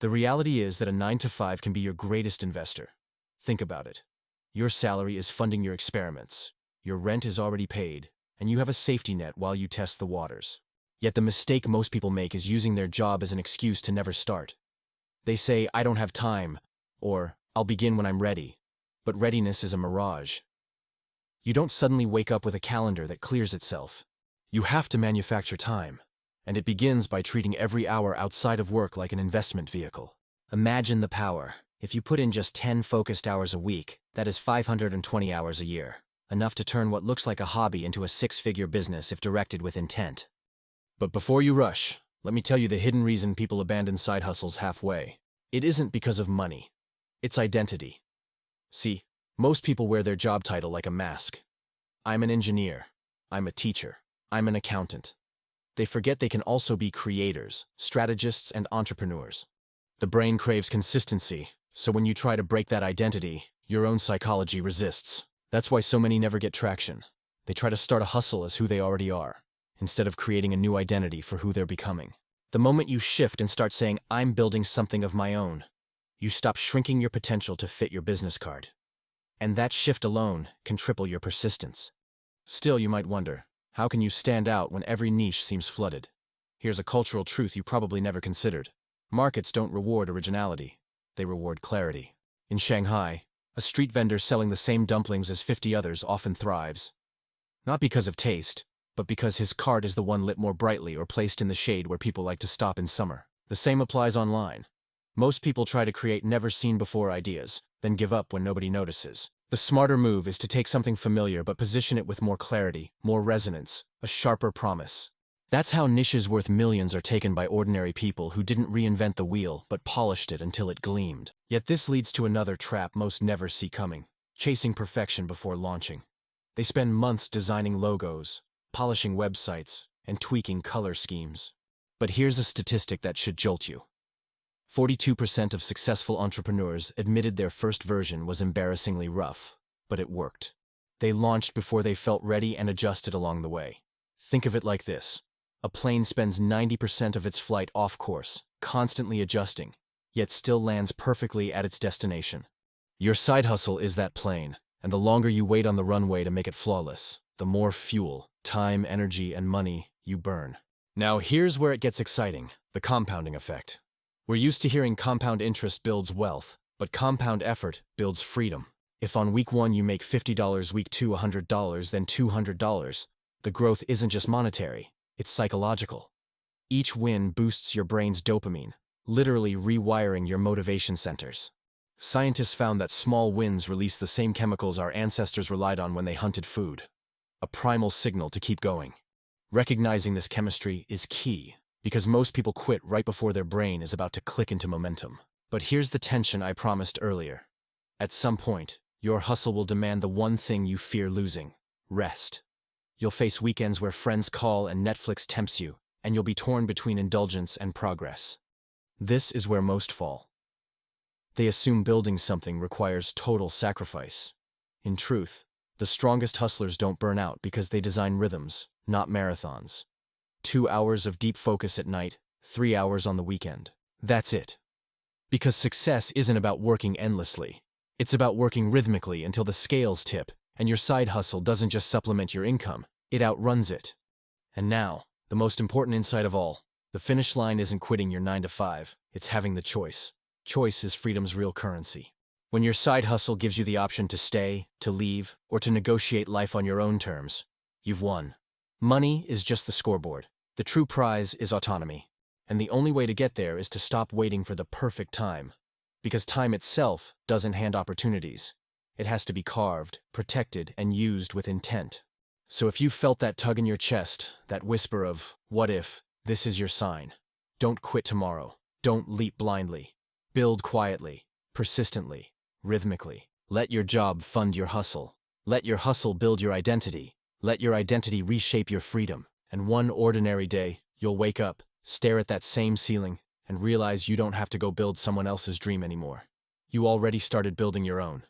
The reality is that a 9 to 5 can be your greatest investor. Think about it. Your salary is funding your experiments. Your rent is already paid, and you have a safety net while you test the waters. Yet the mistake most people make is using their job as an excuse to never start. They say, "I don't have time," or "I'll begin when I'm ready." But readiness is a mirage. You don't suddenly wake up with a calendar that clears itself. You have to manufacture time. And it begins by treating every hour outside of work like an investment vehicle. Imagine the power. If you put in just 10 focused hours a week, that is 520 hours a year. Enough to turn what looks like a hobby into a 6-figure business if directed with intent. But before you rush, let me tell you the hidden reason people abandon side hustles halfway. It isn't because of money. It's identity. See, most people wear their job title like a mask. I'm an engineer. I'm a teacher. I'm an accountant. They forget they can also be creators, strategists, and entrepreneurs. The brain craves consistency, so when you try to break that identity, your own psychology resists. That's why so many never get traction. They try to start a hustle as who they already are, instead of creating a new identity for who they're becoming. The moment you shift and start saying, "I'm building something of my own," you stop shrinking your potential to fit your business card. And that shift alone can triple your persistence. Still, you might wonder, how can you stand out when every niche seems flooded? Here's a cultural truth you probably never considered. Markets don't reward originality. They reward clarity. In Shanghai, a street vendor selling the same dumplings as 50 others often thrives. Not because of taste, but because his cart is the one lit more brightly or placed in the shade where people like to stop in summer. The same applies online. Most people try to create never-seen-before ideas, then give up when nobody notices. The smarter move is to take something familiar but position it with more clarity, more resonance, a sharper promise. That's how niches worth millions are taken by ordinary people who didn't reinvent the wheel but polished it until it gleamed. Yet this leads to another trap most never see coming: chasing perfection before launching. They spend months designing logos, polishing websites, and tweaking color schemes. But here's a statistic that should jolt you. 42% of successful entrepreneurs admitted their first version was embarrassingly rough, but it worked. They launched before they felt ready and adjusted along the way. Think of it like this. A plane spends 90% of its flight off course, constantly adjusting, yet still lands perfectly at its destination. Your side hustle is that plane, and the longer you wait on the runway to make it flawless, the more fuel, time, energy, and money you burn. Now here's where it gets exciting: the compounding effect. We're used to hearing compound interest builds wealth, but compound effort builds freedom. If on week 1 you make $50, week 2 $100, then $200, the growth isn't just monetary, it's psychological. Each win boosts your brain's dopamine, literally rewiring your motivation centers. Scientists found that small wins release the same chemicals our ancestors relied on when they hunted food. A primal signal to keep going. Recognizing this chemistry is key, because most people quit right before their brain is about to click into momentum. But here's the tension I promised earlier. At some point, your hustle will demand the one thing you fear losing: rest. You'll face weekends where friends call and Netflix tempts you, and you'll be torn between indulgence and progress. This is where most fall. They assume building something requires total sacrifice. In truth, the strongest hustlers don't burn out because they design rhythms, not marathons. 2 hours of deep focus at night, 3 hours on the weekend. That's it. Because success isn't about working endlessly. It's about working rhythmically until the scales tip, and your side hustle doesn't just supplement your income, it outruns it. And now, the most important insight of all: the finish line isn't quitting your 9 to 5, it's having the choice. Choice is freedom's real currency. When your side hustle gives you the option to stay, to leave, or to negotiate life on your own terms, you've won. Money is just the scoreboard. The true prize is autonomy. And the only way to get there is to stop waiting for the perfect time. Because time itself doesn't hand opportunities. It has to be carved, protected, and used with intent. So if you felt that tug in your chest, that whisper of, "What if?" this is your sign. Don't quit tomorrow. Don't leap blindly. Build quietly, persistently, rhythmically. Let your job fund your hustle. Let your hustle build your identity. Let your identity reshape your freedom. And one ordinary day, you'll wake up, stare at that same ceiling, and realize you don't have to go build someone else's dream anymore. You already started building your own.